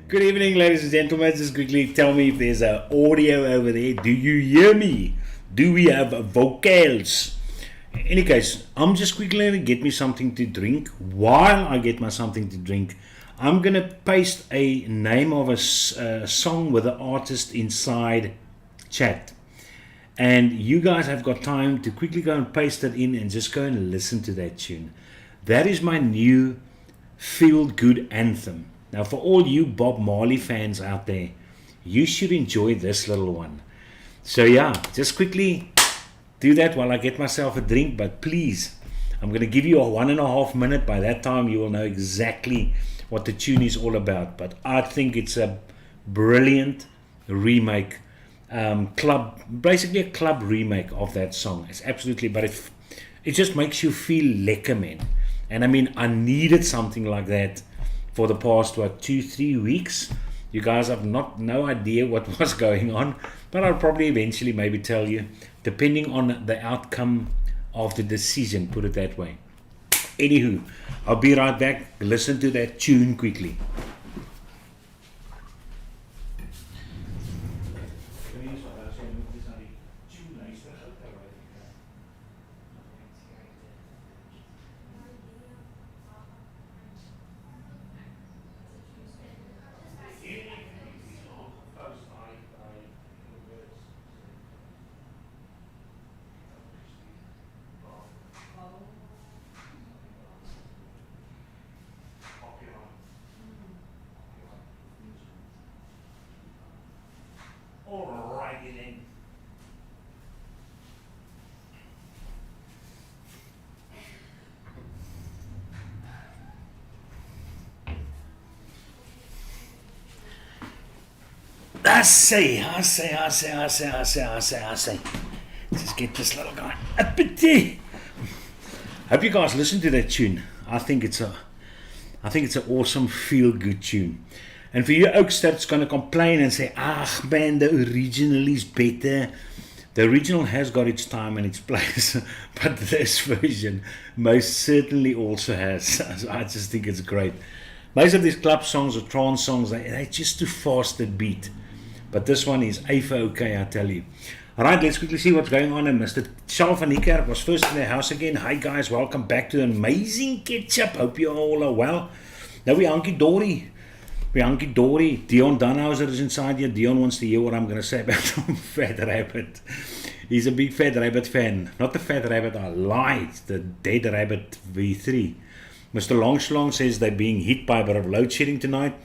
Good evening, ladies and gentlemen. Just quickly tell me if there's an audio over there. Do you hear me? Do we have vocals? In any case, I'm just quickly going to get me something to drink. While I get my something to drink, I'm going to paste a name of a song with the artist inside chat. And you guys have got time to quickly go and paste it in and just go and listen to that tune. That is my new feel-good anthem. Now, for all you Bob Marley fans out there, you should enjoy this little one. So yeah, just quickly do that while I get myself a drink. But please, I'm going to give you a 1.5 minute. By that time, you will know exactly what the tune is all about. But I think it's a brilliant remake, basically a club remake of that song. It's absolutely, but it just makes you feel lekker, man. And I mean, I needed something like that for the past 2-3 weeks. You guys have no idea what was going on, but I'll probably eventually maybe tell you, depending on the outcome of the decision, put it that way. Anywho, I'll be right back. Listen to that tune quickly. Alrighty then. I say. Just get this little guy a pity. Hope you guys listen to that tune. I think it's an awesome feel-good tune. And for you oaks that's going to complain and say, ah man, the original is better. The original has got its time and its place, but this version most certainly also has. I just think it's great. Most of these club songs or trance songs, they're just too fast a beat. But this one is even okay, I tell you. Alright, let's quickly see what's going on. And Mr. Charles van Niekerk was first in the house again. Hi guys, welcome back to the amazing Ketch-Up. Hope you all are well. Now we're hunky-dory. Dion Dunhauser is inside here. Dion wants to hear what I'm going to say about Fat Rabbit. He's a big Fat Rabbit fan. Not the Fat Rabbit I lied, the Dead Rabbit V3. Mr. Longschlong says they're being hit by a bit of load shedding tonight.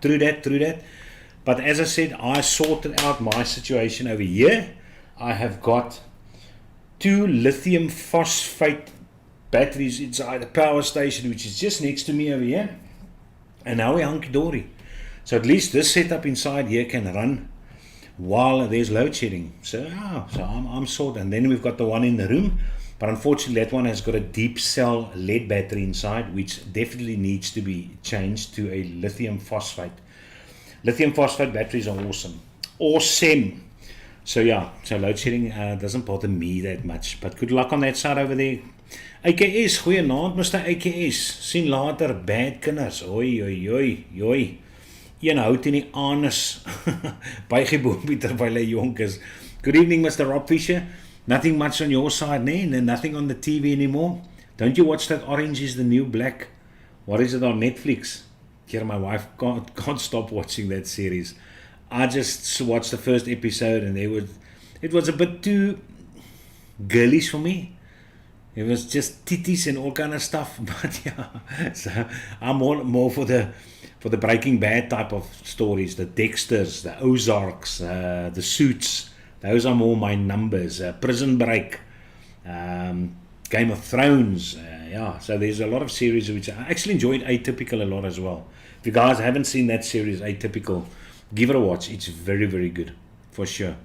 True that. But as I said, I sorted out my situation over here. I have got 2 lithium phosphate batteries inside the power station, which is just next to me over here. And now we're hunky-dory. So at least this setup inside here can run while there's load shedding. So I'm sorted. And then we've got the one in the room. But unfortunately, that one has got a deep cell lead battery inside, which definitely needs to be changed to a lithium phosphate. Lithium phosphate batteries are awesome. So yeah, so load shedding doesn't bother me that much. But good luck on that side over there. AKS, goeienaand Mr. AKS. Sien later, bad kinders. Oi. Een hout in die anus. Bygie boompie terwyl hy jonk is. Good evening, Mr. Rob Fisher. Nothing much on your side, nothing on the TV anymore. Don't you watch that Orange is the New Black? What is it on Netflix? Here, my wife can't stop watching that series. I just watched the first episode and it was a bit too girlish for me. It was just titties and all kind of stuff. But yeah, so I'm more for the Breaking Bad type of stories, the Dexters, the Ozarks, the Suits. Those are more my numbers. Prison Break, Game of Thrones. So there's a lot of series which I actually enjoyed. Atypical a lot as well. If you guys haven't seen that series, Atypical, give it a watch. It's very, very good, for sure.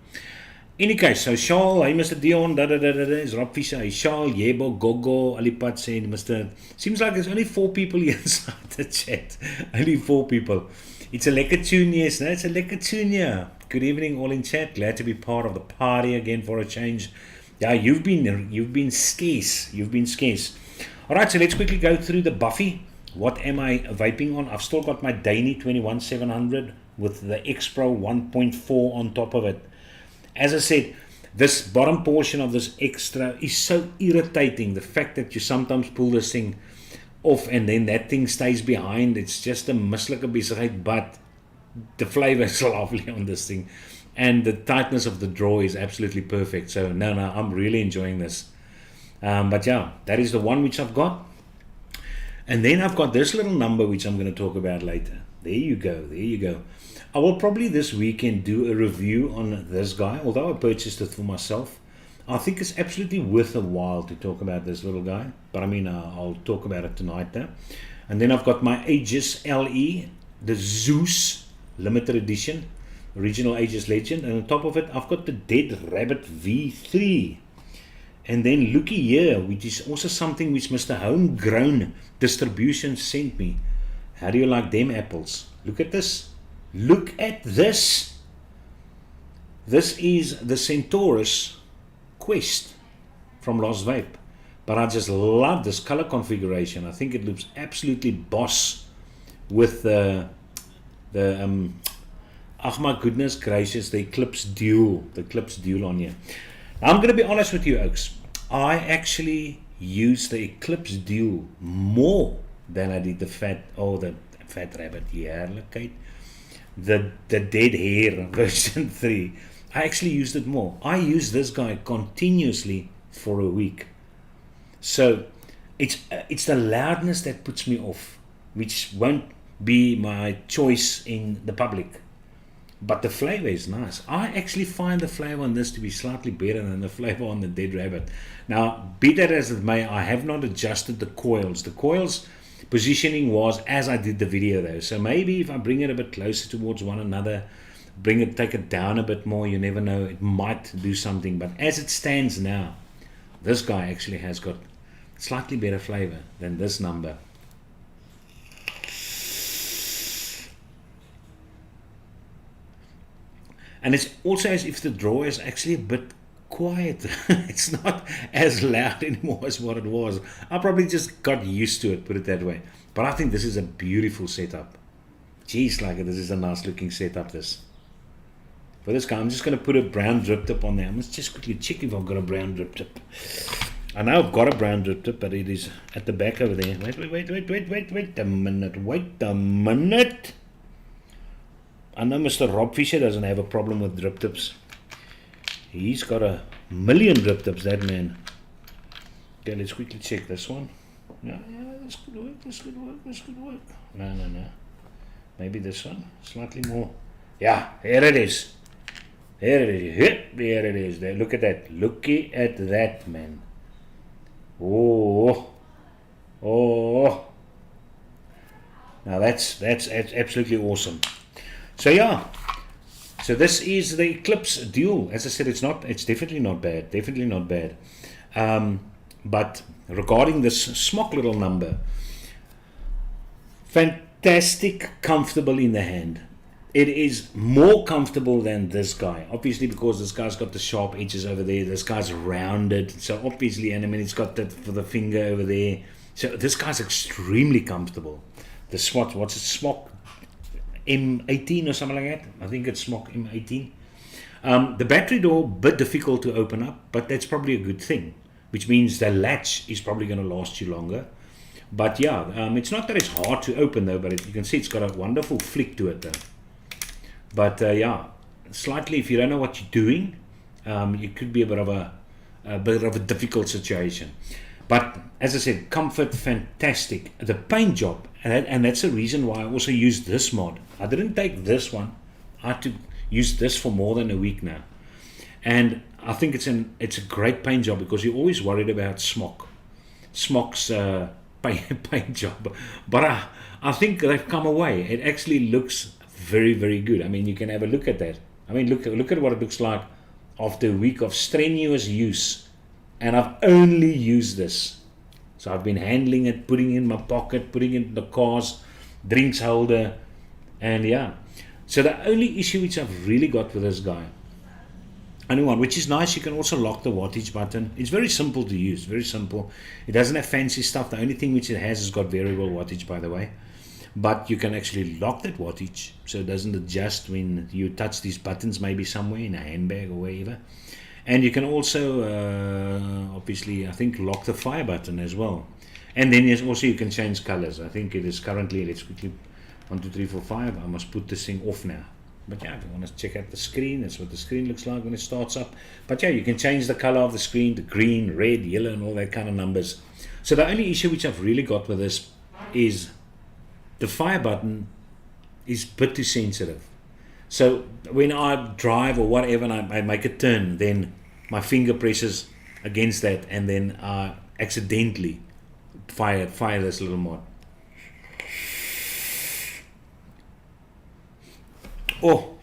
Any case, so Charles, hey Mr. Dion, is Rob Fisher, hey Charles, Yebo, Gogo, Alipat said, Mr. Seems like there's only 4 people here inside the chat. Only 4 people. It's a lekker tune, yes, it's a lekker tune, yeah. Good evening, all in chat. Glad to be part of the party again for a change. Yeah, you've been scarce. All right, so let's quickly go through the Buffy. What am I vaping on? I've still got my Daily 21700 with the X Pro 1.4 on top of it. As I said, this bottom portion of this extra is so irritating. The fact that you sometimes pull this thing off and then that thing stays behind. It's just a mislike besigheid, but the flavor is lovely on this thing. And the tightness of the draw is absolutely perfect. So no, I'm really enjoying this. But yeah, that is the one which I've got. And then I've got this little number which I'm going to talk about later. There you go. I will probably this weekend do a review on this guy, although I purchased it for myself. I think it's absolutely worth a while to talk about this little guy. But I mean, I'll talk about it tonight now. And then I've got my Aegis LE, the Zeus limited edition, original Aegis Legend. And on top of it, I've got the Dead Rabbit V3. And then looky here, which is also something which Mr. Homegrown Distribution sent me. How do you like them apples? Look at this. Look at this. This is the Centaurus Quest from Lost Vape. But I just love this color configuration. I think it looks absolutely boss with the oh my goodness gracious, the Eclipse Dual on here. Now, I'm going to be honest with you, Oaks. I actually use the Eclipse Dual more than I did the Fat Rabbit. Heerlikheid. The Dead Hair version 3. I actually used it more. I use this guy continuously for a week. So it's the loudness that puts me off, which won't be my choice in the public. But the flavor is nice. I actually find the flavor on this to be slightly better than the flavor on the Dead Rabbit. Now, be that as it may, I have not adjusted the coils. The coils positioning was as I did the video though. So maybe if I bring it a bit closer towards one another, take it down a bit more, you never know, it might do something. But as it stands now, this guy actually has got slightly better flavor than this number. And it's also as if the draw is actually a bit quiet. It's not as loud anymore as what it was. I probably just got used to it, put it that way. But I think this is a beautiful setup. Jeez, like this is a nice looking setup, this. For this guy, I'm just going to put a brown drip tip on there. I must just quickly check if I've got a brown drip tip. I know I've got a brown drip tip, but it is at the back over there. Wait a minute. I know Mr. Rob Fisher doesn't have a problem with drip tips. He's got a million drip tips, that man. Okay, let's quickly check this one. Yeah, this could work. No. Maybe this one, slightly more. Yeah, here it is. Here it is. There it is. There. Look at that. Looky at that, man. Oh. Oh. Now that's absolutely awesome. So yeah. So this is the Eclipse Dual. As I said, it's definitely not bad. Definitely not bad. But regarding this smock little number, fantastic, comfortable in the hand. It is more comfortable than this guy, obviously, because this guy's got the sharp edges over there. This guy's rounded, so obviously, and I mean, it's got that for the finger over there. So this guy's extremely comfortable. The Swatch, what's it, Smock M18 or something like that? I think it's Smock M18. The battery door, bit difficult to open up, but that's probably a good thing, which means the latch is probably going to last you longer. But yeah, it's not that it's hard to open though, but you can see it's got a wonderful flick to it though. But yeah, slightly, if you don't know what you're doing, it could be a bit of a difficult situation. But as I said, comfort, fantastic. The paint job, and that's the reason why I also used this mod. I didn't take this one. I had to use this for more than a week now, and I think it's a great paint job, because you're always worried about Smock's paint job. But I think they've come away. It actually looks very, very good. I mean, you can have a look at that. I mean, look at what it looks like after a week of strenuous use, and I've only used this. So I've been handling it, putting it in my pocket, putting it in the car's drinks holder, and yeah. So the only issue which I've really got with this guy, only one, which is nice, you can also lock the wattage button. It's very simple to use, very simple. It doesn't have fancy stuff. The only thing which it has got variable wattage, by the way. But you can actually lock that wattage, so it doesn't adjust when you touch these buttons, maybe somewhere in a handbag or wherever. And you can also, obviously, I think, lock the fire button as well. And then yes, also you can change colors. I think it is currently, let's quickly, 1, 2, 3, 4, 5. I must put this thing off now. But yeah, if you want to check out the screen, that's what the screen looks like when it starts up. But yeah, you can change the color of the screen to green, red, yellow, and all that kind of numbers. So the only issue which I've really got with this is the fire button is a bit too sensitive. So when I drive or whatever and I make a turn, then my finger presses against that, and then I accidentally fire this little mod. Oh,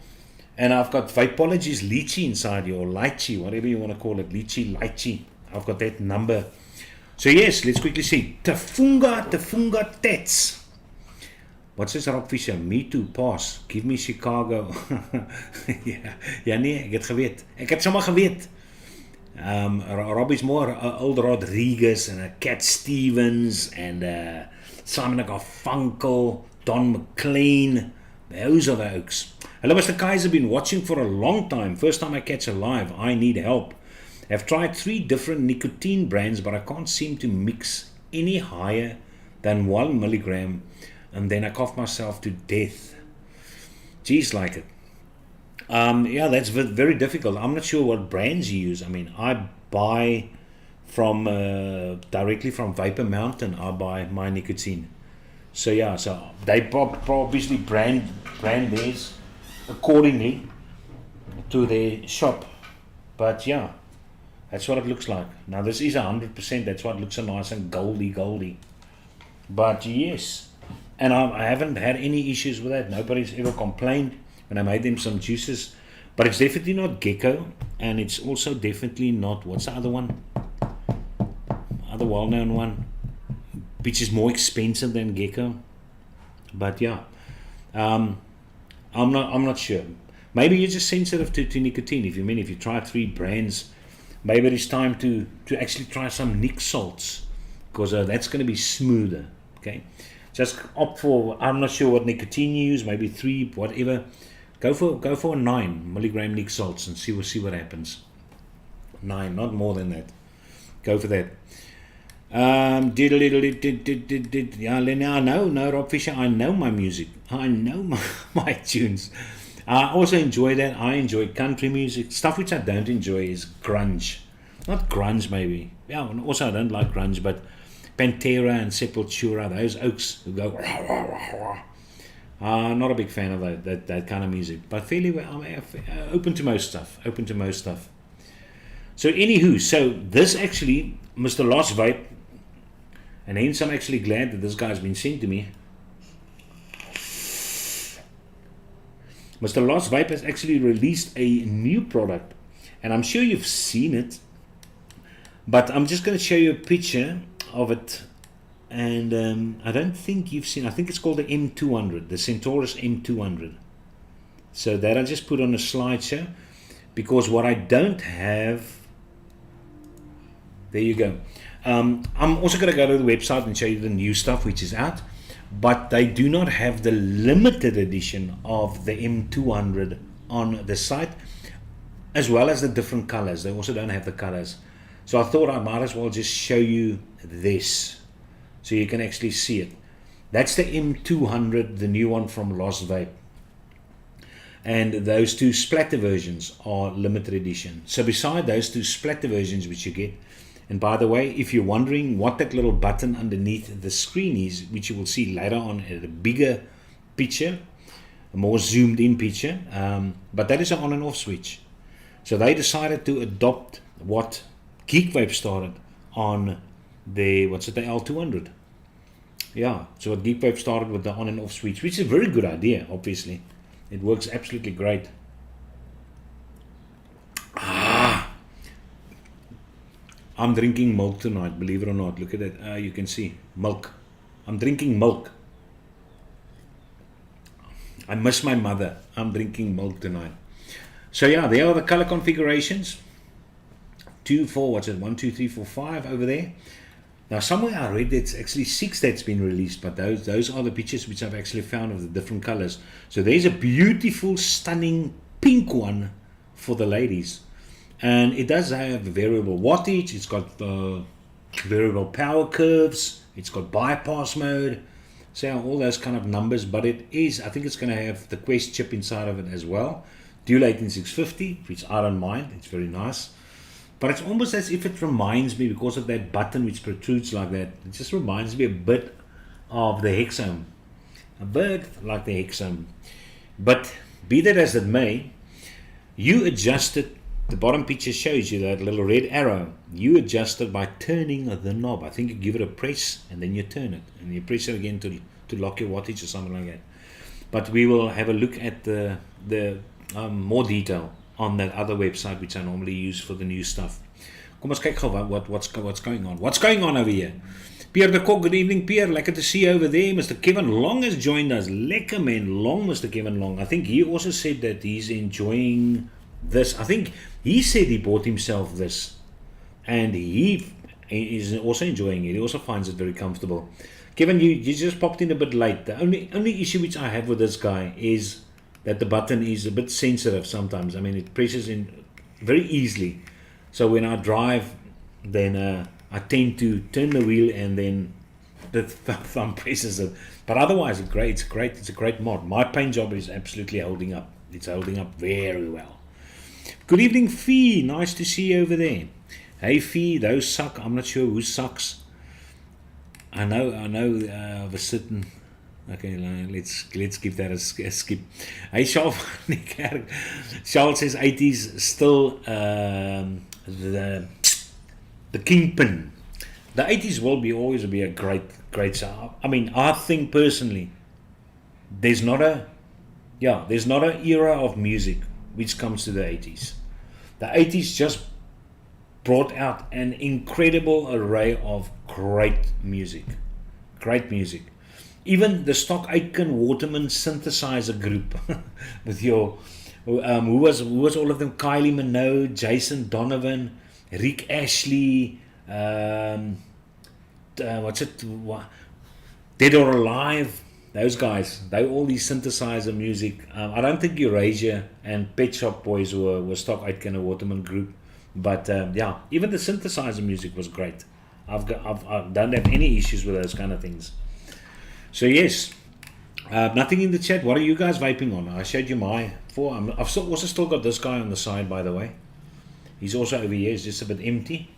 and I've got Vapology's lychee inside here, or lychee, whatever you want to call it, lychee. I've got that number. So yes, let's quickly see. Tafunga Tats. Wat is Rob Fischer? Me too, pass. Give me Chicago. ja, nee, ek het geweet. Ek het sommer geweet. Robbie's more old Rodriguez and Cat Stevens and Simon Garfunkel, Don McLean. Those are the oaks. Hello, Mr. Kaiser, been watching for a long time. First time I catch a live. I need help. I've tried 3 different nicotine brands, but I can't seem to mix any higher than 1 milligram. And then I cough myself to death. Geez, like it. Yeah, that's very difficult. I'm not sure what brands you use. I mean, I buy from directly from Vapor Mountain. I buy my nicotine. So yeah, so they obviously brand theirs accordingly to their shop. But yeah, that's what it looks like. Now this is 100%. That's why it looks so nice and goldy. But yes. And I haven't had any issues with that. Nobody's ever complained when I made them some juices. But it's definitely not Gecko. And it's also definitely not, what's the other one? Other well-known one. Which is more expensive than Gecko. But yeah. I'm not sure. Maybe you're just sensitive to nicotine. If you try 3 brands, maybe it's time to actually try some Nic salts. Because that's going to be smoother. Okay. Just opt for, I'm not sure what nicotine you use, maybe 3, whatever. Go for 9 milligram Nic salts and see what happens. 9, not more than that. Go for that. Yeah, no, Rob Fischer, I know my music. I know my tunes. I also enjoy that. I enjoy country music. Stuff which I don't enjoy is grunge. Not grunge, maybe. Yeah, and also I don't like grunge, but Pantera and Sepultura, those oaks who go rah, rah, rah, rah. Not a big fan of that kind of music, but fairly I'm open to most stuff. So anywho, so this actually, Mr. Lost Vape, and hence I'm actually glad that this guy's been sent to me. Mr. Lost Vape has actually released a new product, and I'm sure you've seen it, but I'm just going to show you a picture of it. And I don't think you've seen, I think it's called the M200, the Centaurus M200. So that I just put on a slideshow, because what I don't have, there you go. I'm also going to go to the website and show you the new stuff which is out, but they do not have the limited edition of the M200 on the site, as well as the different colors. They also don't have the colors. So I thought I might as well just show you this, so you can actually see it. That's the M200, the new one from Lost Vape. And those two splatter versions are limited edition. So beside those two splatter versions which you get, and by the way, if you're wondering what that little button underneath the screen is, which you will see later on at a bigger picture, a more zoomed in picture, but that is an on and off switch. So they decided to adopt what Geek Vape started on the L200. Yeah, so what Geek Vape started with the on and off switch, which is a very good idea, obviously. It works absolutely great. I'm drinking milk tonight, believe it or not. Look at that, you can see milk. I'm drinking milk. I miss my mother. I'm drinking milk tonight. So yeah, there are the color configurations. 2, 4, what's it? 1, 2, 3, 4, 5 over there. Now somewhere I read it's actually 6 that's been released, but those are the pictures which I've actually found of the different colors. So there's a beautiful, stunning pink one for the ladies, and it does have variable wattage. It's got variable power curves. It's got bypass mode. So all those kind of numbers, but it is, I think it's going to have the Quest chip inside of it as well. Dual 18650, which I don't mind. It's very nice. But it's almost as if it reminds me, because of that button which protrudes like that, it just reminds me a bit of the Hexome. A bit like the Hexome. But be that as it may, you adjust it. The bottom picture shows you that little red arrow. You adjust it by turning the knob. I think you give it a press and then you turn it. And you press it again to lock your wattage or something like that. But we will have a look at the more detail on that other website which I normally use for the new stuff. Kom ons kyk gou what's going on. What's going on over here? Pierre de Kok, good evening Pierre, lekker to see you over there. Mr. Kevin Long has joined us. Lekker man, Long, Mr. Kevin Long. I think he also said that he's enjoying this. I think he said he bought himself this, and he is also enjoying it. He also finds it very comfortable. Kevin, you just popped in a bit late. The only issue which I have with this guy is that the button is a bit sensitive sometimes. I mean, it presses in very easily. So when I drive, then I tend to turn the wheel and then the thumb presses it. But otherwise, it's great. It's a great mod. My paint job is absolutely holding up. It's holding up very well. Good evening, Fee. Nice to see you over there. Hey, Fee, those suck. I'm not sure who sucks. I know of a certain... Okay, let's give that a skip. Hey, Charles Charles says 80s still the kingpin. The 80s will always be a great sound. I mean, I think personally, there's not an era of music which comes to the 80s. The 80s just brought out an incredible array of great music. Even the Stock Aitken Waterman synthesizer group with your who was all of them? Kylie Minogue, Jason Donovan, Rick Ashley, Dead or Alive. Those guys, they all these synthesizer music. I don't think Eurasia and Pet Shop Boys were Stock Aitken and Waterman group, but yeah, even the synthesizer music was great. I don't have any issues with those kind of things. So yes, nothing in the chat. What are you guys vaping on? I showed you my 4. I've also still got this guy on the side, by the way. He's also over here. It's just a bit empty.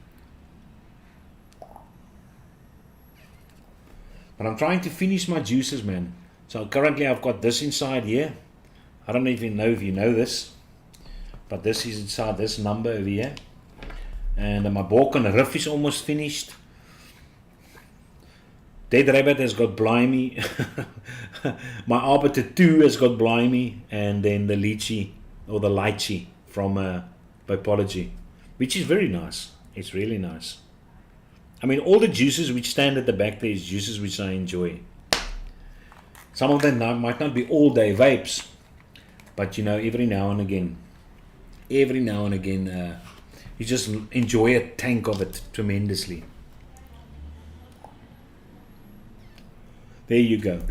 But I'm trying to finish my juices, man. So currently I've got this inside here. I don't even know if you know this, but this is inside this number over here. And my Balkan Riff is almost finished. Dead Rabbit has got Blimey. My Arbiter 2 has got Blimey. And then the Lychee, or the Lychee from Bipology, which is very nice. It's really nice. I mean, all the juices which stand at the back there is juices which I enjoy. Some of them might not be all day vapes, but you know, every now and again, you just enjoy a tank of it tremendously. There you go.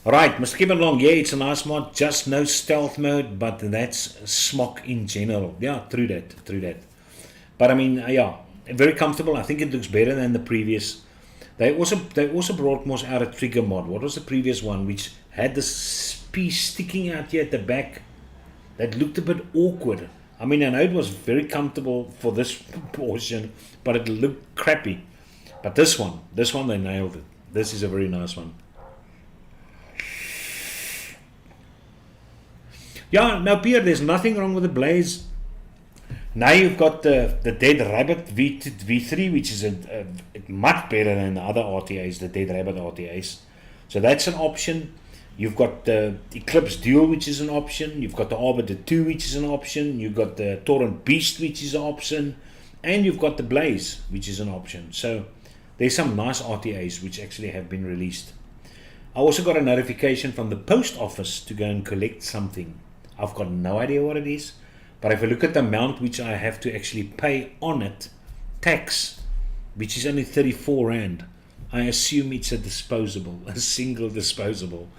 Alright, Mr. Kevin Long, yeah, it's a nice mod, just no stealth mode, but that's Smok in general. Yeah, true that. But I mean, yeah, very comfortable. I think it looks better than the previous. They also brought more out a trigger mod. What was the previous one, which had this piece sticking out here at the back that looked a bit awkward? I mean, I know it was very comfortable for this portion, but it looked crappy. But this one they nailed it. This is a very nice one. Yeah, now Pierre, there's nothing wrong with the Blaze. Now you've got the Dead Rabbit V3, which is a much better than the other RTAs, the Dead Rabbit RTAs. So that's an option. You've got the Eclipse Dual, which is an option. You've got the Arbiter 2, which is an option. You've got the Torrent Beast, which is an option. And you've got the Blaze, which is an option. So there's some nice RTAs which actually have been released. I also got a notification from the post office to go and collect something. I've got no idea what it is. But if I look at the amount which I have to actually pay on it, tax, which is only 34 Rand, I assume it's a disposable, a single disposable.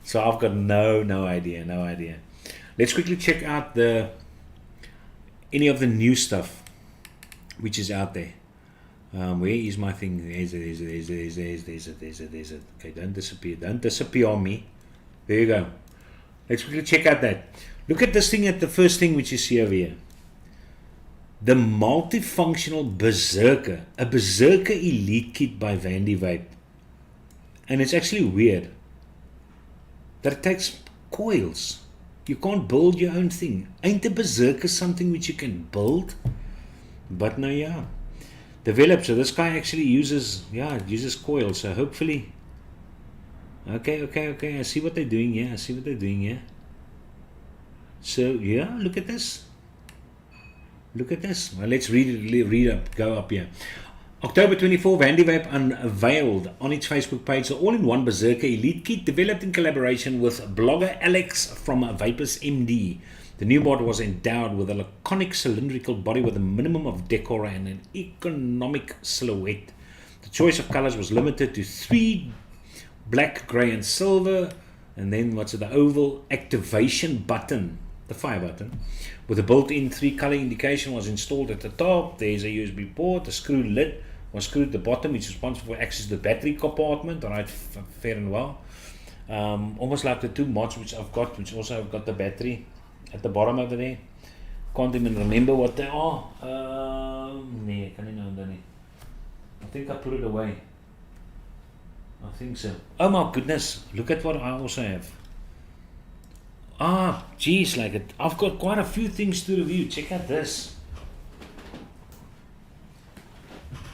So I've got no idea. Let's quickly check out any of the new stuff which is out there. Where is my thing? There's it. Okay, don't disappear on me. There you go. Let's quickly check out that. Look at this thing, at the first thing which you see over here. The multifunctional Berserker. A Berserker Elite Kit by Vandy Vape. And it's actually weird that it takes coils. You can't build your own thing. Ain't a Berserker something which you can build? But no, yeah. Developed. So this guy actually uses coils. So hopefully... Okay. I see what they're doing here. So yeah, look at this. Well, let's go up here. October 24, Vandy Vape unveiled on its Facebook page the all-in-one Berserker Elite Kit developed in collaboration with blogger Alex from Vapors MD. The new mod was endowed with a laconic cylindrical body with a minimum of decor and an economic silhouette. The choice of colors was limited to 3: black, grey and silver. And then the oval activation button, the fire button, with a built-in 3-color indication was installed at the top. There's a USB port. A screw lid was screwed at the bottom, which is responsible for access to the battery compartment. Alright, fair and well. Almost like the two mods which I've got, which also have got the battery at the bottom over there. Can't even remember what they are. Nee, kan nie nou onthou nie. I think I put it away. I think so. Oh my goodness, look at what I also have. Geez, I've got quite a few things to review. Check out this.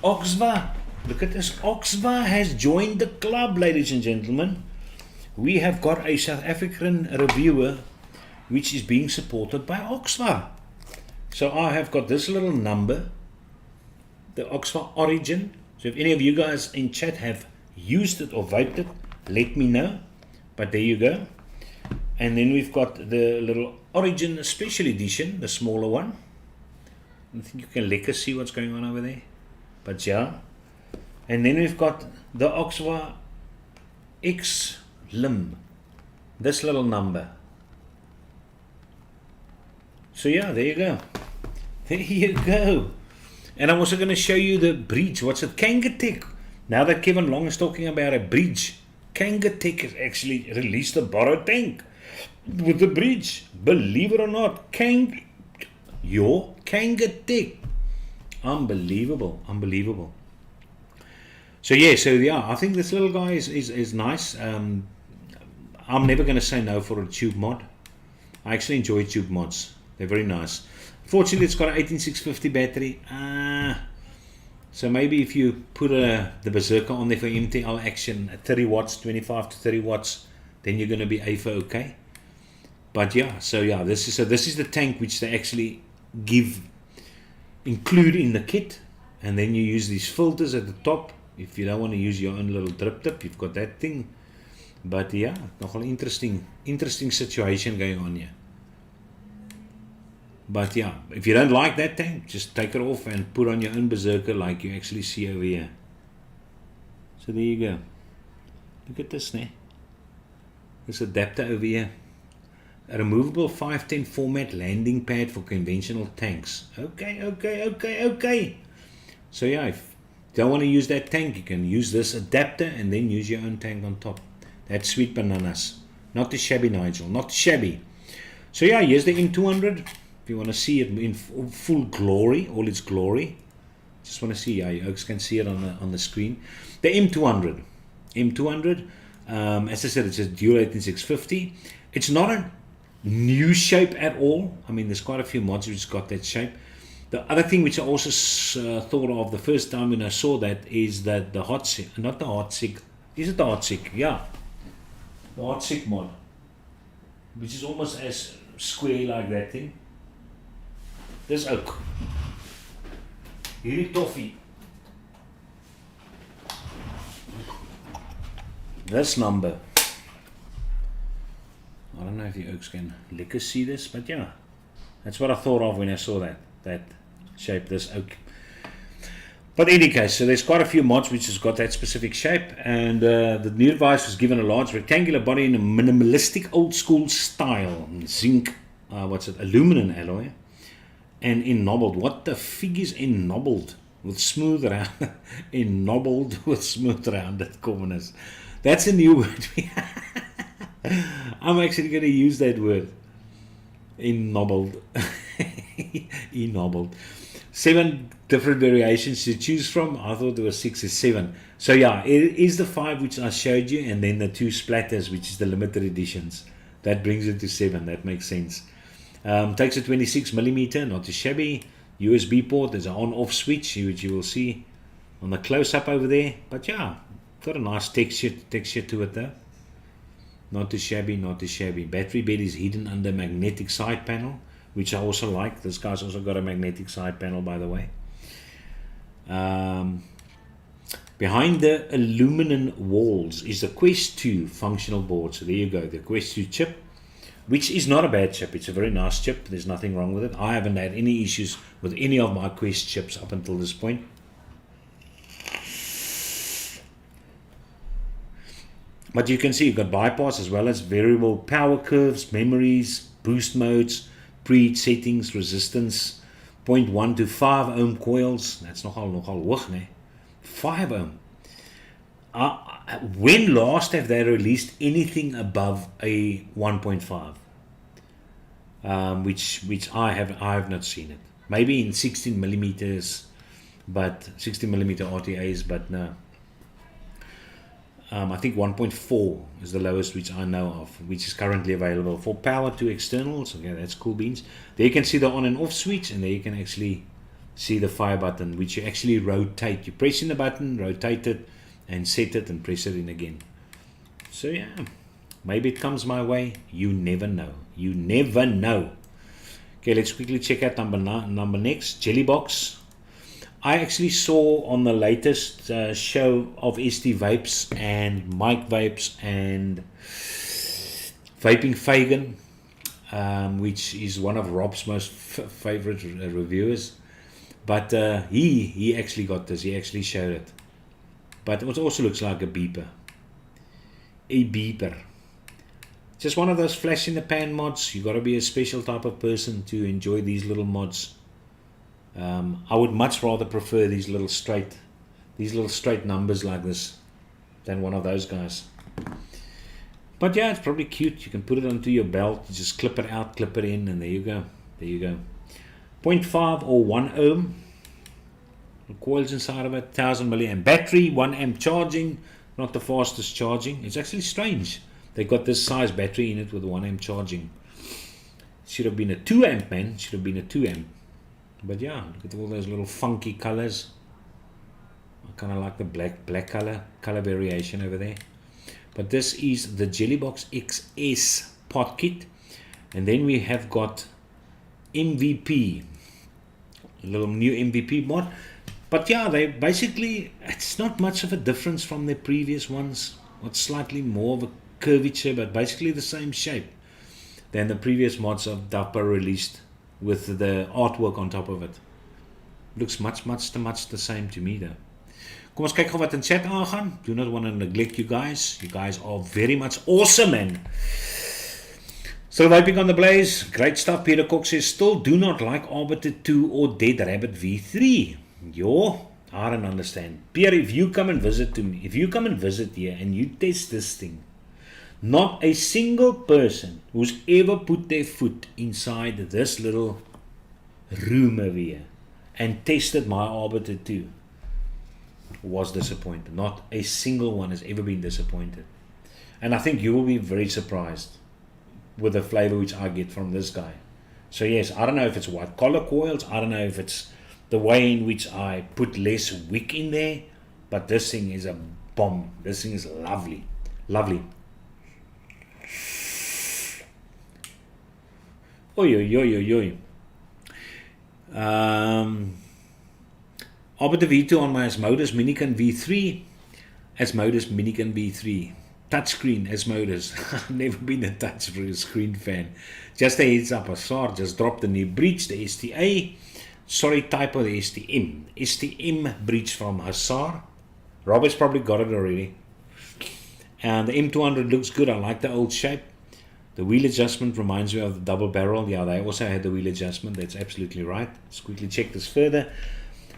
Oxva. Look at this. Oxva has joined the club, ladies and gentlemen. We have got a South African reviewer which is being supported by Oxva. So I have got this little number, the Oxva Origin. So if any of you guys in chat have used it or vaped it, let me know. But there you go. And then we've got the little Origin Special Edition, the smaller one. I think you can lekker see what's going on over there. But yeah. And then we've got the Oxva X Lim. This little number. So yeah, there you go. There you go. And I'm also going to show you the bridge. What's it? Kangatech. Now that Kevin Long is talking about a bridge, Kangatech has actually released a borrowed tank with the bridge. Believe it or not, Kangatech. Unbelievable. So yeah, I think this little guy is nice. I'm never going to say no for a tube mod. I actually enjoy tube mods. They're very nice. Fortunately, it's got an 18650 battery. So maybe if you put the Berserker on there for MTL action at 30 watts, 25 to 30 watts, then you're going to be A for okay. But yeah, so yeah, this is the tank which they actually include in the kit, and then you use these filters at the top. If you don't want to use your own little drip tip, you've got that thing. But yeah, nogal interesting situation going on here. But yeah, if you don't like that tank, just take it off and put on your own Berserker like you actually see over here. So there you go. Look at this now. This adapter over here. A removable 510 format landing pad for conventional tanks. Okay. So yeah, if you don't want to use that tank, you can use this adapter and then use your own tank on top. That's sweet bananas. Not too shabby, Nigel. Not too shabby. So yeah, here's the M200. If you want to see it in full glory, all its glory. Just want to see, yeah, you can see it on the screen. The M200. As I said, it's a dual 18650. It's not a new shape at all. I mean, there's quite a few mods which got that shape. The other thing which I also thought of the first time when I saw that is that the Hot-Sec, not the Hot-Sec, is it the Hot-Sec? Yeah, the Hot-Sec mod, which is almost as square like that thing. Dis ook. Hierdie toffee. This number. I don't know if you oaks can lekker see this, but yeah. That's what I thought of when I saw that shape, this oak. But in any case, so there's quite a few mods which has got that specific shape, and the new device was given a large rectangular body in a minimalistic old school style. Zinc, aluminum alloy. And ennobbled. What the fig is ennobbled? With smooth round. Ennobbled with smooth rounded corners. That's a new word. I'm actually going to use that word. Ennobbled. Ennobbled. 7 different variations to choose from. I thought there were 6 or 7. So yeah, it is the 5 which I showed you, and then the 2 splatters, which is the limited editions. That brings it to 7. That makes sense. Takes a 26mm, not too shabby. USB port, there's an on-off switch, which you will see on the close-up over there. But yeah, got a nice texture to it though. Not too shabby, not too shabby. Battery bed is hidden under magnetic side panel, which I also like. This guy's also got a magnetic side panel, by the way. Behind the aluminum walls is the Quest 2 functional board. So there you go, the Quest 2 chip, which is not a bad chip. It's a very nice chip. There's nothing wrong with it. I haven't had any issues with any of my Quest chips up until this point. But you can see you've got bypass as well as variable power curves, memories, boost modes, preheat settings, resistance, 0.1 to 5 ohm coils. That's nogal hoog, né? 5 ohm. When last have they released anything above a 1.5? Which I have not seen it. Maybe in 16 millimeters, but 16 millimeter RTAs, but no. I think 1.4 is the lowest which I know of, which is currently available for power to externals. Okay, that's cool beans. There you can see the on and off switch, and there you can actually see the fire button, which you actually rotate. You press in the button, rotate it, and set it, and press it in again. So yeah, maybe it comes my way. You never know. You never know. Okay, let's quickly check out number next. Jellybox. I actually saw on the latest show of ST Vapes and Mike Vapes and Vaping Fagan, which is one of Rob's most favorite reviewers. But he actually got this. He actually showed it. But it also looks like a beeper. A beeper. Just one of those flash in the pan mods. You got to be a special type of person to enjoy these little mods. I would much rather prefer these little straight numbers like this than one of those guys. But yeah, it's probably cute. You can put it onto your belt. You just clip it out, clip it in, and there you go. There you go. 0.5 or 1 ohm. The coils inside of it. 1000 milliamp battery. 1 amp charging. Not the fastest charging. It's actually strange. They got this size battery in it with 1 amp charging. Should have been a 2 amp, man. Should have been a 2 amp. But yeah, look at all those little funky colors. I kind of like the black color variation over there. But this is the Jellybox XS pot kit. And then we have got MVP, a little new MVP mod. But yeah, they basically, it's not much of a difference from the previous ones. It's slightly more of a curvature, but basically the same shape than the previous mods of Dapper released with the artwork on top of it. Looks much the same to me though. Kom ons kyk gou wat in chat aangaan. Do not want to neglect you guys. You guys are very much awesome, man. Still vaping on the blaze. Great stuff. Peter Cox says, still do not like Arbiter 2 or Dead Rabbit V3. Yo, I don't understand. Pierre, if you come and visit here and you test this thing, not a single person who's ever put their foot inside this little room over here and tested my Arbiter 2 was disappointed. Not a single one has ever been disappointed. And I think you will be very surprised with the flavor which I get from this guy. So yes, I don't know if it's white collar coils, I don't know if it's the way in which I put less wick in there, but this thing is a bomb. This thing is lovely. Lovely. Oi, oi, oi, oi, oi. Arbiter V2 on my Asmodus Minican V3. Asmodus Minican V3. Touchscreen Asmodus. I've never been a touchscreen fan. Just a heads up, Asar just dropped the new breach, the STA. Sorry, typo, the STM. STM breach from Hussar. Robert's probably got it already. And the M200 looks good. I like the old shape. The wheel adjustment reminds me of the double barrel. Yeah, they also had the wheel adjustment. That's absolutely right. Let's quickly check this further.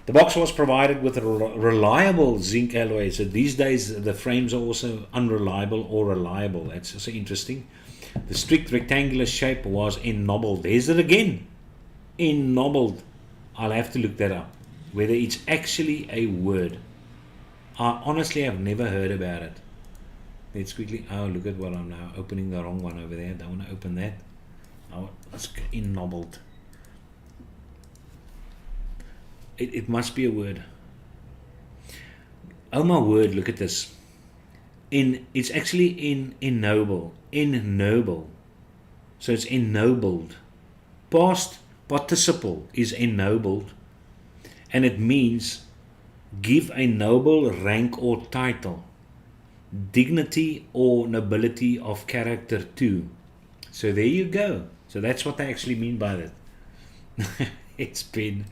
The box was provided with a reliable zinc alloy. So these days the frames are also unreliable or reliable. That's also interesting. The strict rectangular shape was ennobbled. There's it again. Ennobbled. I'll have to look that up. Whether it's actually a word. I honestly have never heard about it. Let's quickly. Oh, look at what I'm now opening the wrong one over there. Don't want to open that. Oh, it's ennobbled. It must be a word. Oh my word! Look at this. It's actually ennoble. Ennoble. So it's ennobled. Past participle is ennobled, and it means give a noble rank or title, dignity or nobility of character to. So there you go. So that's what they actually mean by that. It's been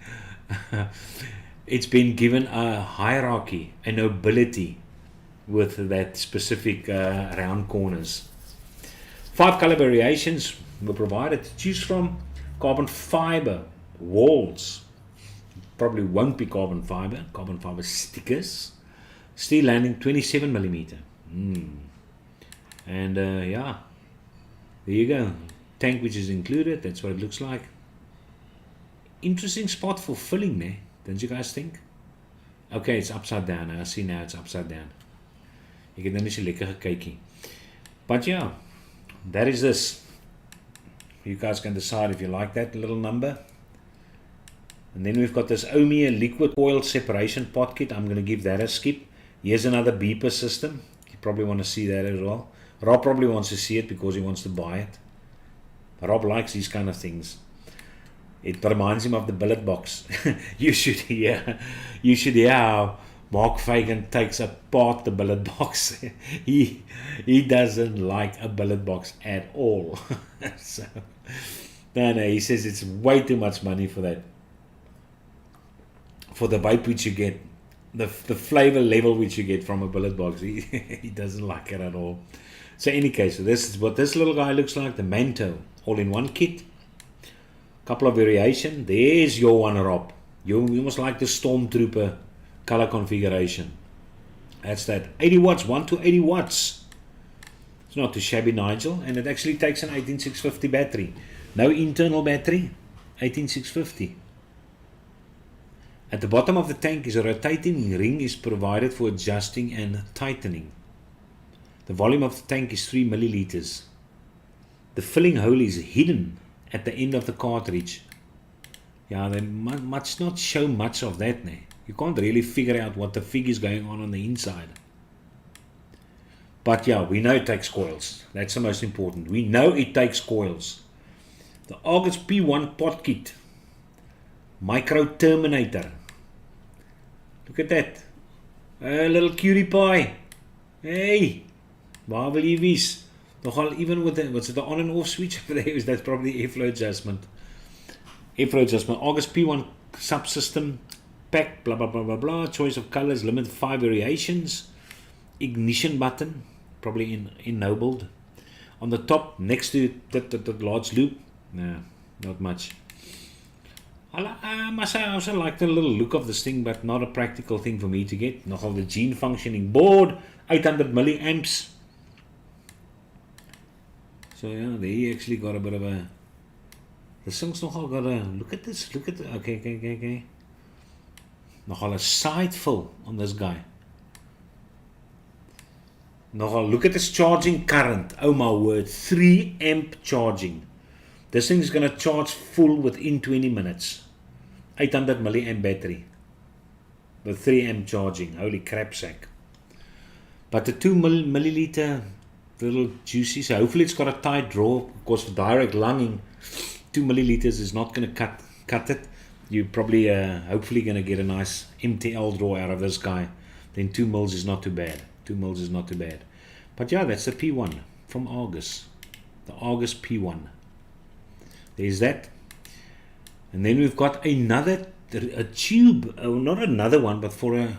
given a hierarchy, a nobility with that specific round corners. 5 color variations were provided to choose from. Carbon fiber walls, probably won't be carbon fiber stickers. Steel landing 27mm. And yeah, there you go. Tank which is included, that's what it looks like. Interesting spot for filling there, don't you guys think? Okay, it's upside down. I see now it's upside down. Ek het nou nie so lekker gekykie. But yeah, that is this. You guys can decide if you like that little number. And then we've got this Omea liquid oil separation pot kit. I'm going to give that a skip. Here's another beeper system. You probably want to see that as well. Rob probably wants to see it because he wants to buy it. Rob likes these kind of things. It reminds him of the billet box. You should hear how Mark Fagan takes apart the billet box. He doesn't like a billet box at all. So, no, he says it's way too much money for that. For the vape which you get, the flavor level which you get from a billet box, he doesn't like it at all. So in any case, so this is what this little guy looks like, the Manto all-in-one kit. Couple of variation. There's your one, Rob. You must like the Stormtrooper color configuration. That's that. 80 watts, 1 to 80 watts. It's not too shabby, Nigel. And it actually takes an 18650 battery. No internal battery. 18650. At the bottom of the tank is a rotating ring is provided for adjusting and tightening. The volume of the tank is 3 milliliters. The filling hole is hidden at the end of the cartridge. Yeah, they must not show much of that. You can't really figure out what the fig is going on the inside. But yeah, we know it takes coils. That's the most important. We know it takes coils. The August P1 pot kit. Micro Terminator. Look at that. A little cutie pie. Hey, waar wil jy wees? Nogal even with the, what's it, the on and off switch over there? That's probably airflow adjustment. Airflow adjustment. August P1 subsystem. Pack, blah, blah, blah, blah, blah. Choice of colors, limit 5 variations. Ignition button, probably enabled. On the top, next to the large loop. No, not much. I must say, I also like the little look of this thing, but not a practical thing for me to get. Nogal the gene functioning board, 800 milliamps. So yeah, they actually got a bit of a. The thing's nogal got a. Look at this. Look at the, okay. Nogal a side fill on this guy. Nogal look at this charging current. Oh my word, 3 amp charging. This thing is going to charge full within 20 minutes. 800 milliamp battery with 3 amp charging. Holy crap sack. But the 2 milliliter little juicy, so hopefully it's got a tight draw, because for direct lunging 2 milliliters is not going to cut it. You're probably hopefully going to get a nice MTL draw out of this guy. Then 2 mils is not too bad. 2 mils is not too bad. But yeah, that's the P1 from August. The August P1. There's that. And then we've got another, a tube, not another one, but for a,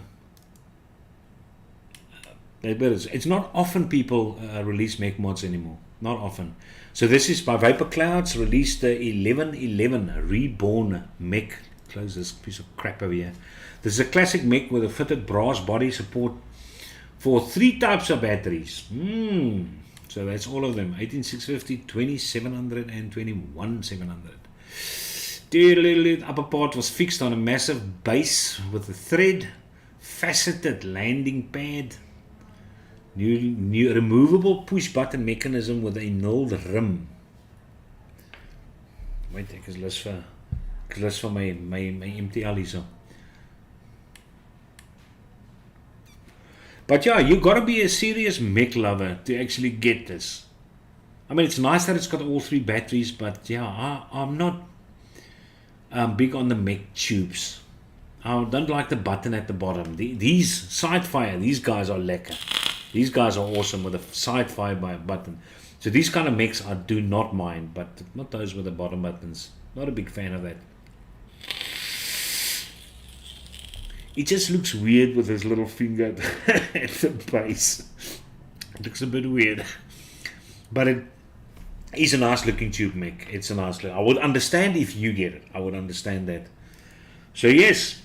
it's not often people release mech mods anymore. Not often. So this is by Vapor Clouds, released the 1111 Reborn mech. Close this piece of crap over here. This is a classic mech with a fitted brass body support for 3 types of batteries. So that's all of them. 18650, 2700 and 21700. The upper part was fixed on a massive base with a thread, faceted landing pad, new removable push button mechanism with a nulled rim. Wait, ek is lus vir my MTL hier so. But yeah, you gotta be a serious mech lover to actually get this. I mean, it's nice that it's got all 3 batteries, but yeah, I'm not big on the mech tubes. I don't like the button at the bottom. These side fire, these guys are lekker. These guys are awesome with a side fire button. So these kind of mechs I do not mind, but not those with the bottom buttons. Not a big fan of that. It just looks weird with his little finger at the base. It looks a bit weird. But it is a nice looking tube mech. It's a nice look. I would understand if you get it. I would understand that. So yes,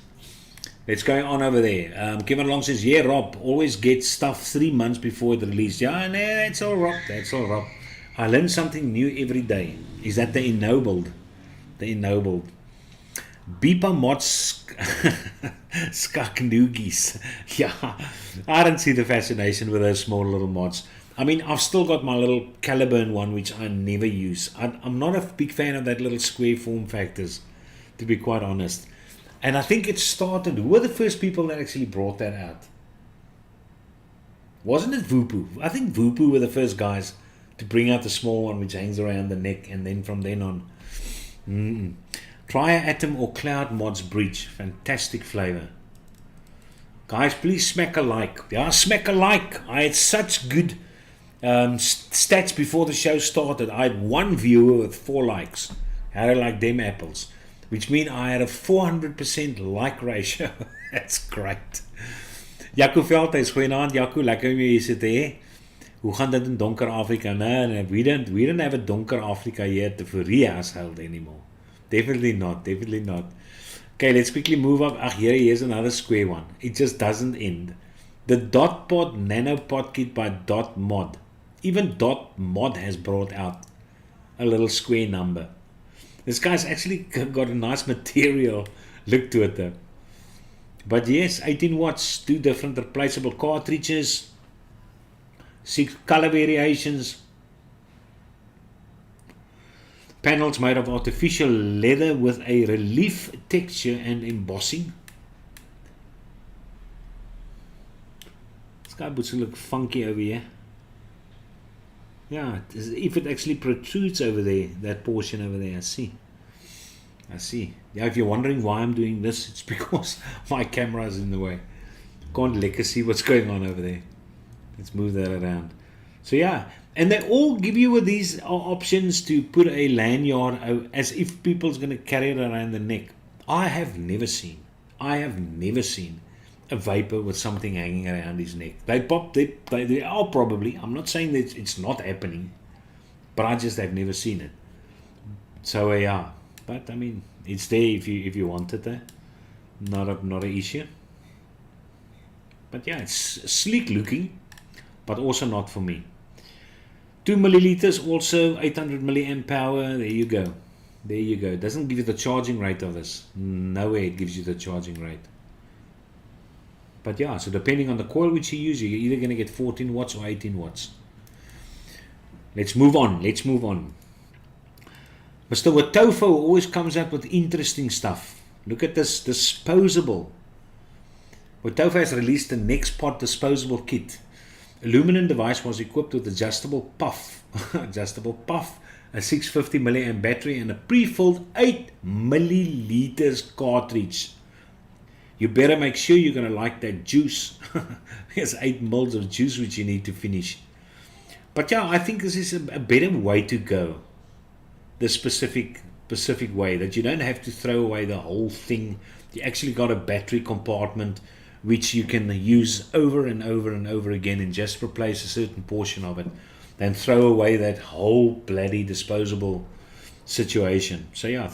let's go on over there. Kevin Long says, yeah, Rob, always get stuff 3 months before it released. Yeah, no, that's all Rob. That's all Rob. I learn something new every day. Is that the ennobled? The ennobled. Beeper mods skaknoogies. Yeah, I don't see the fascination with those small little mods. I mean, I've still got my little Caliburn one, which I never use. I'm not a big fan of that little square form factors, to be quite honest. And I think it started, who were the first people that actually brought that out? Wasn't it Vupu? I think Vupu were the first guys to bring out the small one which hangs around the neck, and then from then on. Try Atom or Cloud Mods Breach. Fantastic flavor. Guys, please smack a like. Yeah, smack a like. I had such good stats before the show started. I had 1 viewer with 4 likes. How do I like them apples? Which means I had a 400% like ratio. That's great. Jaco Veldhuis, goeienaand Jaco, lekker om jy hier sit hê. Hoe gaan dit in donker Afrika? No, we don't have a donker Africa here to for household anymore. Definitely not. Okay, let's quickly move up. Here's another square one. It just doesn't end. The Dot Pod Nano Pod Kit by Dot Mod. Even Dot Mod has brought out a little square number. This guy's actually got a nice material look to it though. But yes, 18 watts, 2 different replaceable cartridges. 6 color variations. Panels made of artificial leather with a relief texture and embossing. This guy puts look funky over here. Yeah, if it actually protrudes over there, that portion over there, I see. Yeah, if you're wondering why I'm doing this, it's because my camera is in the way. Can't lekker see what's going on over there. Let's move that around. So yeah, and they all give you these options to put a lanyard as if people's going to carry it around the neck. I have never seen a vapor with something hanging around his neck. They are probably, I'm not saying that it's not happening, but I just have never seen it. So yeah, but I mean, it's there if you want it there. Not an issue. But yeah, it's sleek looking, but also not for me. 2 milliliters, also 800 milliamp power. There you go. It doesn't give you the charging rate of this. Nowhere it gives you the charging rate. But yeah, so depending on the coil which you use, you're either going to get 14 watts or 18 watts. Let's move on. Mr. Watofo always comes up with interesting stuff. Look at this disposable. Watofo has released the next pot disposable kit. Aluminum device was equipped with adjustable puff, a 650 milliamp battery, and a pre-filled 8 milliliters cartridge. You better make sure you're going to like that juice. There's 8 mils of juice which you need to finish. But yeah, I think this is a better way to go. The specific way that you don't have to throw away the whole thing. You actually got a battery compartment which you can use over and over and over again and just replace a certain portion of it. Then throw away that whole bloody disposable situation. So yeah,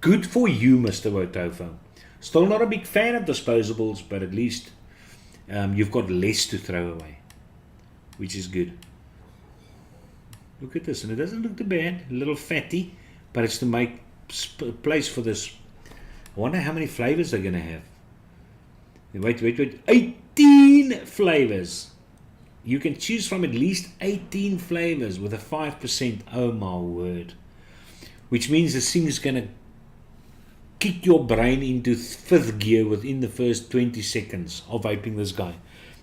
good for you, Mr. Watofo. Still not a big fan of disposables, but at least you've got less to throw away, which is good. Look at this, and it doesn't look too bad. A little fatty, but it's to make place for this. I wonder how many flavors they're going to have. Wait. 18 flavors. You can choose from at least 18 flavors with a 5%. Oh my word. Which means this thing is going to kick your brain into 5th gear within the first 20 seconds of vaping this guy.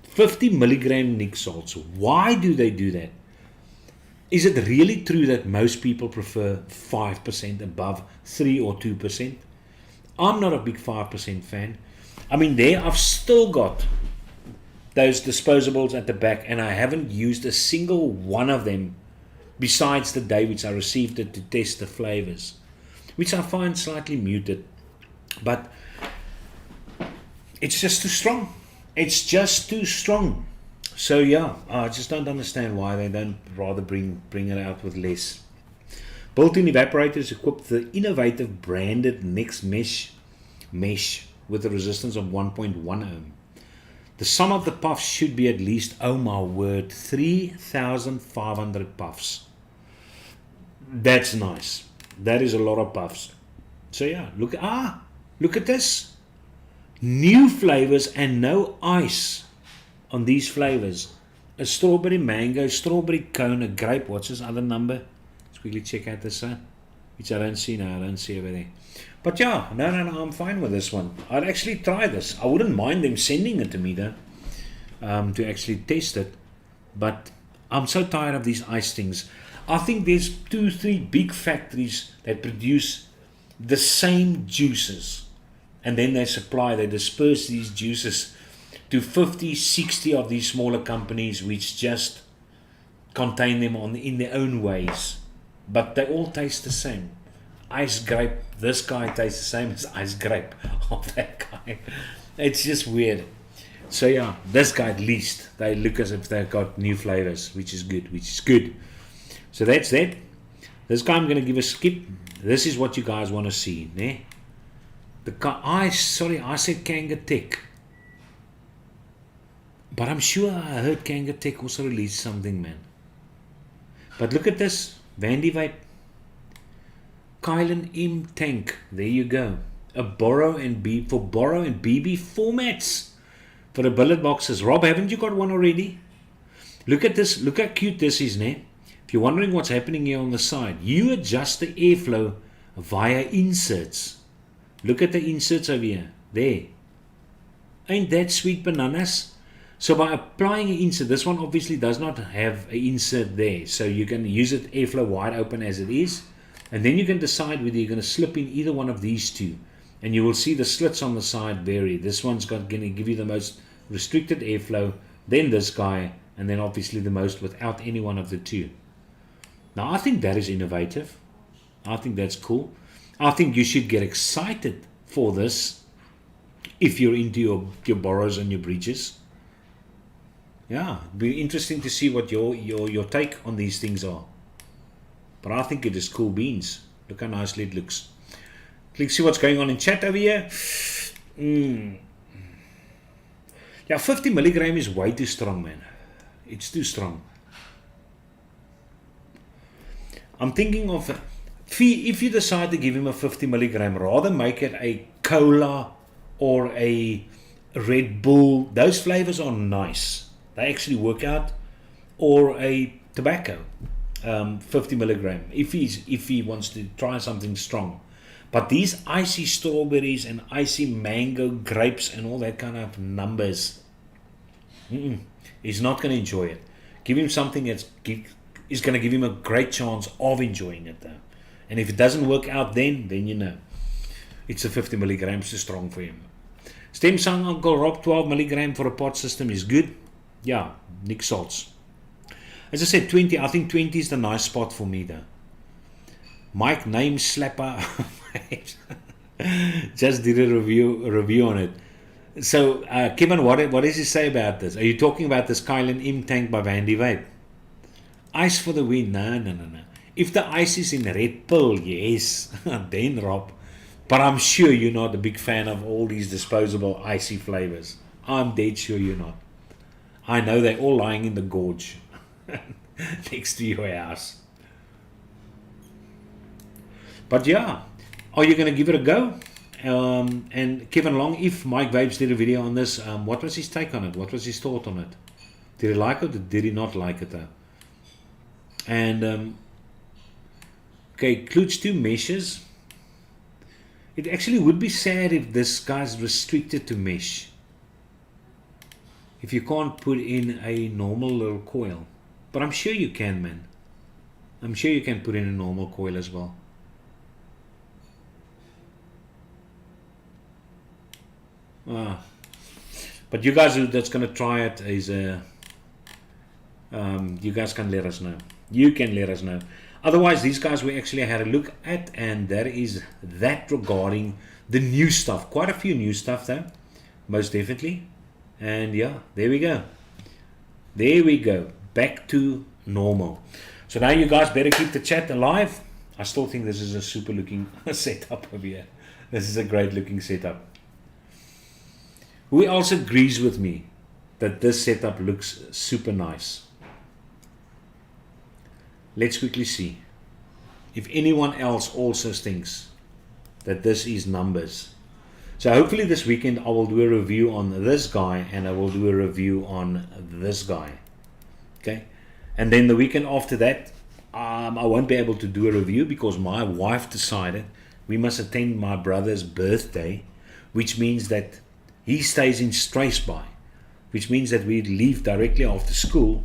50 milligram nic salts. Why do they do that? Is it really true that most people prefer 5% above 3 or 2%? I'm not a big 5% fan. I mean, I've still got those disposables at the back, and I haven't used a single one of them besides the day which I received it to test the flavors, which I find slightly muted. But it's just too strong. So yeah, I just don't understand why they don't rather bring it out with less. Built-in evaporators equipped the innovative branded Next mesh with a resistance of 1.1 ohm. The sum of the puffs should be at least, oh my word, 3,500 puffs. That's nice. That is a lot of puffs. So yeah, look at this. New flavors and no ice on these flavors. A strawberry mango, strawberry cone, a grape. What's this other number? Let's quickly check out this one, which I don't see now. I don't see over there. But yeah, no, I'm fine with this one. I'd actually try this. I wouldn't mind them sending it to me though, to actually test it. But I'm so tired of these ice things. I think there's 2-3 big factories that produce the same juices, and then they disperse these juices to 50, 60 of these smaller companies which just contain them in their own ways. But they all taste the same. Ice grape, this guy tastes the same as ice grape of that guy. It's just weird. So yeah, this guy at least, they look as if they've got new flavors, which is good. So that's that. This guy I'm going to give a skip. This is what you guys want to see. Ne? I said Kangatech. But I'm sure I heard Kangatech also released something, man. But look at this. Vandy Vape. Kylan M Tank. There you go. For borrow and BB formats. For the billet boxes. Rob, haven't you got one already? Look at this. Look how cute this is, ne? If you're wondering what's happening here on the side, you adjust the airflow via inserts. Look at the inserts over here. There. Ain't that sweet bananas? So by applying an insert, this one obviously does not have an insert there. So you can use it airflow wide open as it is. And then you can decide whether you're going to slip in either one of these two. And you will see the slits on the side vary. This one's going to give you the most restricted airflow, then this guy, and then obviously the most without any one of the two. Now I think that is innovative. I think that's cool. I think you should get excited for this if you're into your borrows and your breeches. Yeah, it'd be interesting to see what your take on these things are. But I think it is cool beans. Look how nicely it looks. Let's see what's going on in chat over here. Yeah, 50 milligram is way too strong, man. It's too strong. I'm thinking of, if you decide to give him a 50 milligram, rather make it a cola or a Red Bull. Those flavors are nice. They actually work out. Or a tobacco, 50 milligram, if he wants to try something strong. But these icy strawberries and icy mango grapes and all that kind of numbers, he's not going to enjoy it. Give him something is going to give him a great chance of enjoying it though. And if it doesn't work out then you know. It's a 50 milligrams too strong for him. Stem Sang Uncle Rob, 12 milligram for a pot system is good. Yeah, Nick Salts. As I said, 20, I think 20 is the nice spot for me though. Mike Name Slapper just did a review on it. So Kevin, what does he say about this? Are you talking about this Kylan M tank by Vandy Vape? Ice for the win? No. If the ice is in Red Pill, yes, then Rob. But I'm sure you're not a big fan of all these disposable icy flavors. I'm dead sure you're not. I know they're all lying in the gorge next to your house. But yeah, are you going to give it a go? And Kevin Long, if Mike Vapes did a video on this, what was his take on it? What was his thought on it? Did he like it or did he not like it though? And okay, includes 2 meshes. It actually would be sad if this guy's restricted to mesh. If you can't put in a normal little coil. But I'm sure you can, man. I'm sure you can put in a normal coil as well. But you guys that's going to try it is you guys can let us know. You can let us know. Otherwise, these guys we actually had a look at, and that is that regarding the new stuff. Quite a few new stuff though, most definitely. And yeah, there we go. There we go. Back to normal. So now you guys better keep the chat alive. I still think this is a super looking setup over here. This is a great looking setup. Who else agrees with me that this setup looks super nice? Let's quickly see if anyone else also thinks that this is numbers. So hopefully this weekend I will do a review on this guy and I will do a review on this guy. Okay, and then the weekend after that I won't be able to do a review because my wife decided we must attend my brother's birthday, which means that he stays in Struisbaai, which means that we leave directly after school,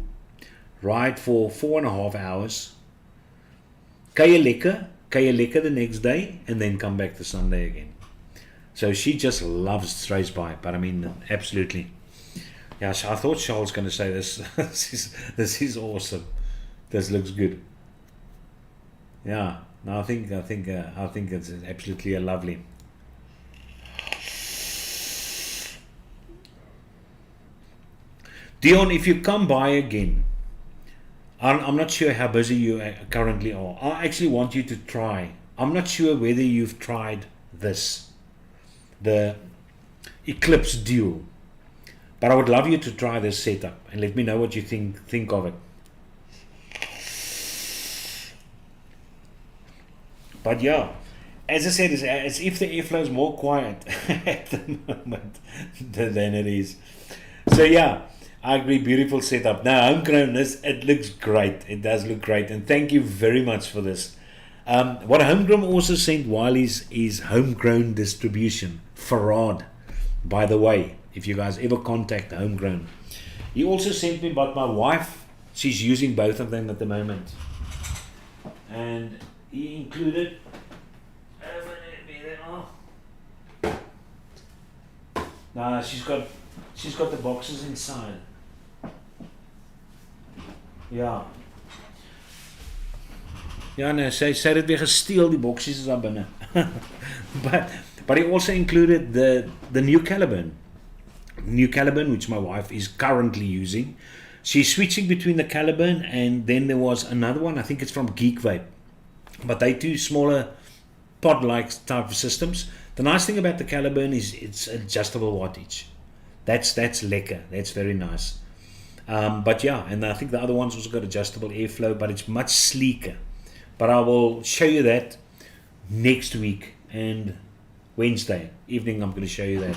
ride for 4.5 hours, kuier lekker the next day, and then come back to Sunday again. So she just loves Struisbaai, but I mean, absolutely. Yeah, so I thought Charles was going to say this. This is awesome. This looks good. Yeah, no, I think it's absolutely a lovely. Dion, if you come by again, I'm not sure how busy you currently are. I actually want you to try. I'm not sure whether you've tried this, the Eclipse Dual, but I would love you to try this setup and let me know what you think of it. But yeah, as I said, it's as if the airflow is more quiet at the moment than it is. So yeah, I agree, beautiful setup. Now, homegrown, it looks great. It does look great. And thank you very much for this. What Homegrown also sent while is homegrown distribution. Farad, by the way, if you guys ever contact Homegrown. He also sent me about my wife. She's using both of them at the moment. And he included... Nah, she's got the boxes inside. Ja. Ja, nee, sy het weer gesteel, die boksies is daar binne. but he also included the new Caliburn. New Caliburn, which my wife is currently using. She's switching between the Caliburn and then there was another one, I think it's from Geek Vape. But they do smaller pod-like type of systems. The nice thing about the Caliburn is it's adjustable wattage. That's lekker. That's very nice. But yeah, and I think the other one's also got adjustable airflow, but it's much sleeker. But I will show you that next week and Wednesday evening. I'm going to show you that.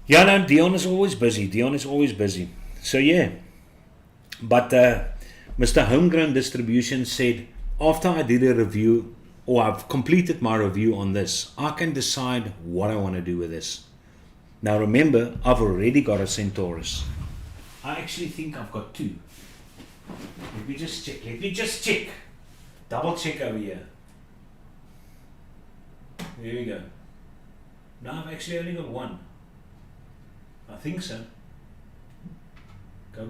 Yeah, no, Dion is always busy. So yeah, but Mr. Homegrown Distribution said after I did a review, or I've completed my review on this, I can decide what I want to do with this. Now remember, I've already got a Centaurus. I actually think I've got two. Let me just check. Double check over here. There we go. Now I've actually only got one. I think so. Go.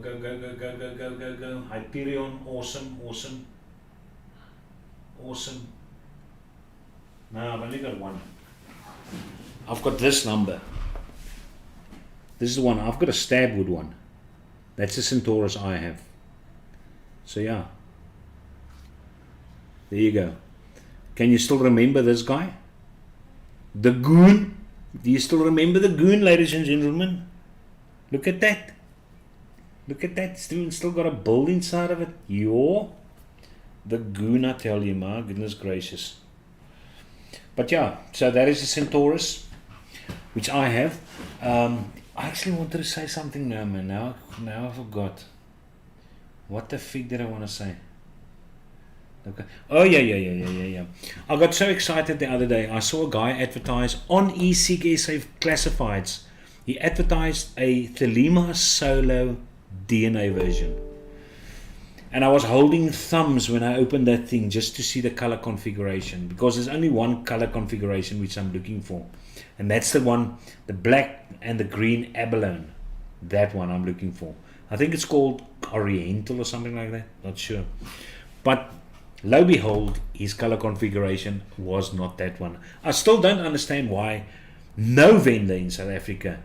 Hyperion, awesome. No, I've only got one. I've got this number. This is the one. I've got a Stabwood one. That's the Centaurus I have. So yeah. There you go. Can you still remember this guy? The Goon. Do you still remember the Goon, ladies and gentlemen? Look at that. Still got a build inside of it. The Goon, I tell you, my goodness gracious. But yeah, so that is the Centaurus, which I have. I actually wanted to say something now, man. Now I forgot. What the fig did I want to say? Okay. Oh yeah. I got so excited the other day. I saw a guy advertise on eSig SA Classifieds. He advertised a Thelema Solo DNA version. And I was holding thumbs when I opened that thing just to see the color configuration, because there's only one color configuration which I'm looking for, and that's the one, the black and the green abalone. That one I'm looking for. I think it's called Oriental or something like that, not sure. But lo and behold, his color configuration was not that one. I still don't understand why no vendor in South Africa,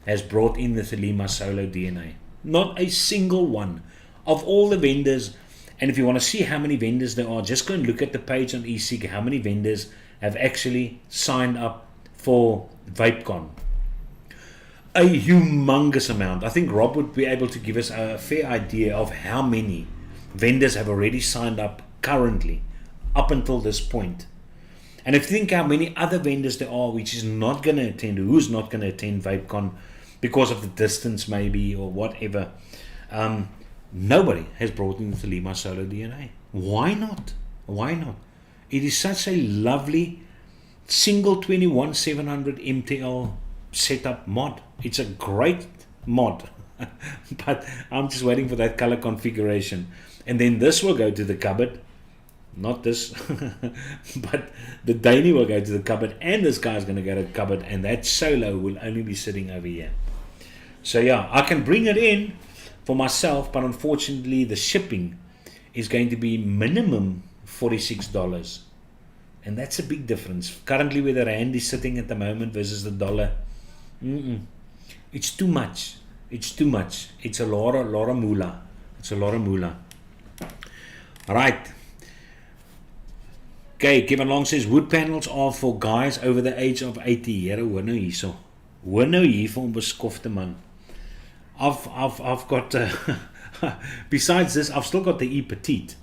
has brought in the Thelema Solo DNA. Not a single one. Of all the vendors, and if you want to see how many vendors there are, just go and look at the page on eSig, how many vendors have actually signed up for VapeCon. A humongous amount. I think Rob would be able to give us a fair idea of how many vendors have already signed up currently, up until this point. And if you think how many other vendors there are which is not going to attend, who's not going to attend VapeCon because of the distance maybe or whatever, nobody has brought in the Thelema Solo DNA. Why not? It is such a lovely single 21700 MTL setup mod. It's a great mod. But I'm just waiting for that color configuration. And then this will go to the cupboard. Not this. But the Danny will go to the cupboard, and this guy's going to go to the cupboard, and that Solo will only be sitting over here. So yeah, I can bring it in for myself, but unfortunately the shipping is going to be minimum $46, and that's a big difference. Currently where the rand is sitting at the moment versus the dollar, it's too much. It's a lot of moolah. Right. Okay, Kevin Long says wood panels are for guys over the age of 80. Here, hoor nou hier vir onbeskofte man. I've got besides this, I've still got the E-Petite,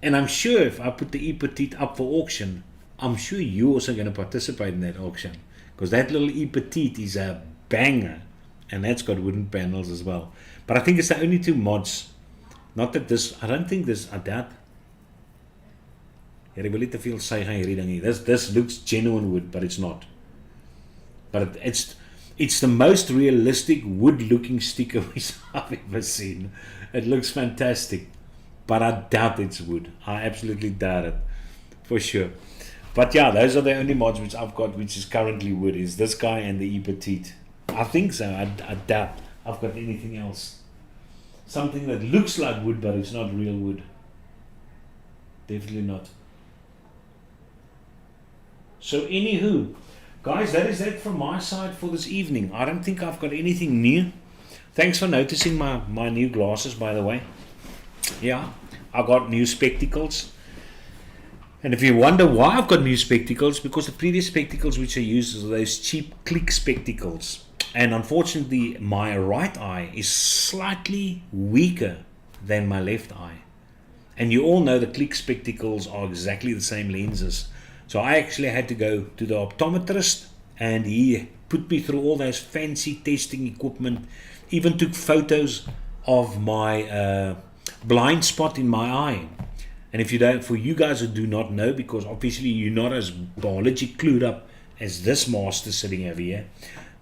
and I'm sure if I put the E-Petite up for auction, I'm sure you're also going to participate in that auction, because that little E-Petite is a banger. and that's got wooden panels as well. But I think it's the only two mods. Not that this, I don't think this, I doubt. Jy wil nie te veel sy gaan hierdie ding hier. This looks genuine wood, but it's not. But it's the most realistic wood looking sticker I've ever seen. It looks fantastic, but I doubt it's wood. I absolutely doubt it, for sure. But yeah, those are the only mods which I've got which is currently wood, is this guy and the E-Petite. I think so. I doubt I've got anything else. Something that looks like wood, but it's not real wood. Definitely not. So anywho, guys, that is it from my side for this evening. I don't think I've got anything new. Thanks for noticing my new glasses, by the way. Yeah, I got new spectacles. And if you wonder why I've got new spectacles, because the previous spectacles which I used are those cheap click spectacles. And unfortunately, my right eye is slightly weaker than my left eye. And you all know the click spectacles are exactly the same lenses. So I actually had to go to the optometrist, and he put me through all those fancy testing equipment, even took photos of my blind spot in my eye. And if you don't, for you guys who do not know, because obviously you're not as biology clued up as this master sitting over here,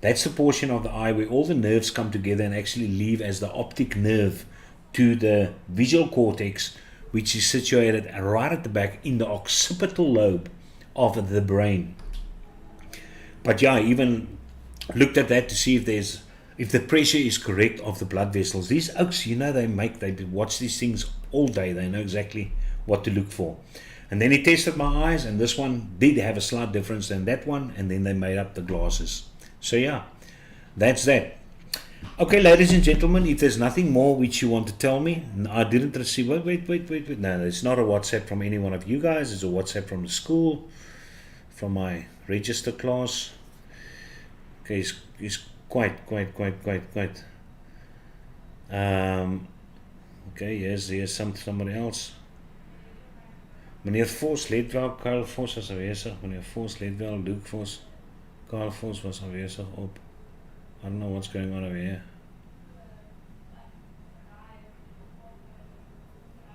that's the portion of the eye where all the nerves come together and actually leave as the optic nerve to the visual cortex, which is situated right at the back in the occipital lobe of the brain. But yeah, I even looked at that to see if the pressure is correct of the blood vessels. These oaks, you know, they watch these things all day. They know exactly what to look for. And then he tested my eyes, and this one did have a slight difference than that one, and then they made up the glasses. So yeah, that's that. Okay, ladies and gentlemen, if there's nothing more which you want to tell me, I didn't receive, wait, no, it's not a WhatsApp from any one of you guys, it's a WhatsApp from the school, from my register class. Okay, it's quite. Okay, here's somebody else. Meneer Vos, let wel, Karel Vos was aanwesig. Meneer Vos, let wel, Luke Vos, Karel Vos was aanwesig op. I don't know what's going on over here.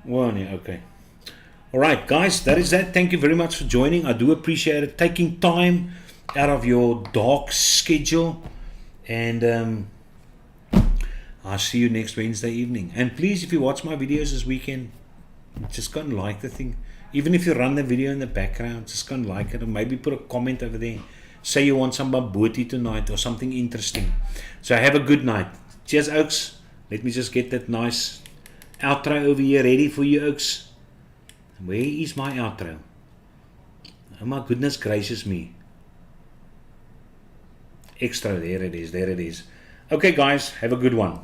Well, yeah, okay. Alright, guys, that is that. Thank you very much for joining. I do appreciate it. Taking time out of your dark schedule. And I'll see you next Wednesday evening. And please, if you watch my videos this weekend, just go and like the thing. Even if you run the video in the background, just go and like it. Or maybe put a comment over there. Say you want some bamboti tonight or something interesting. So have a good night. Cheers, Oaks. Let me just get that nice outro over here ready for you, Oaks. Where is my outro? Oh my goodness gracious me. Extra, there it is. Okay, guys, have a good one.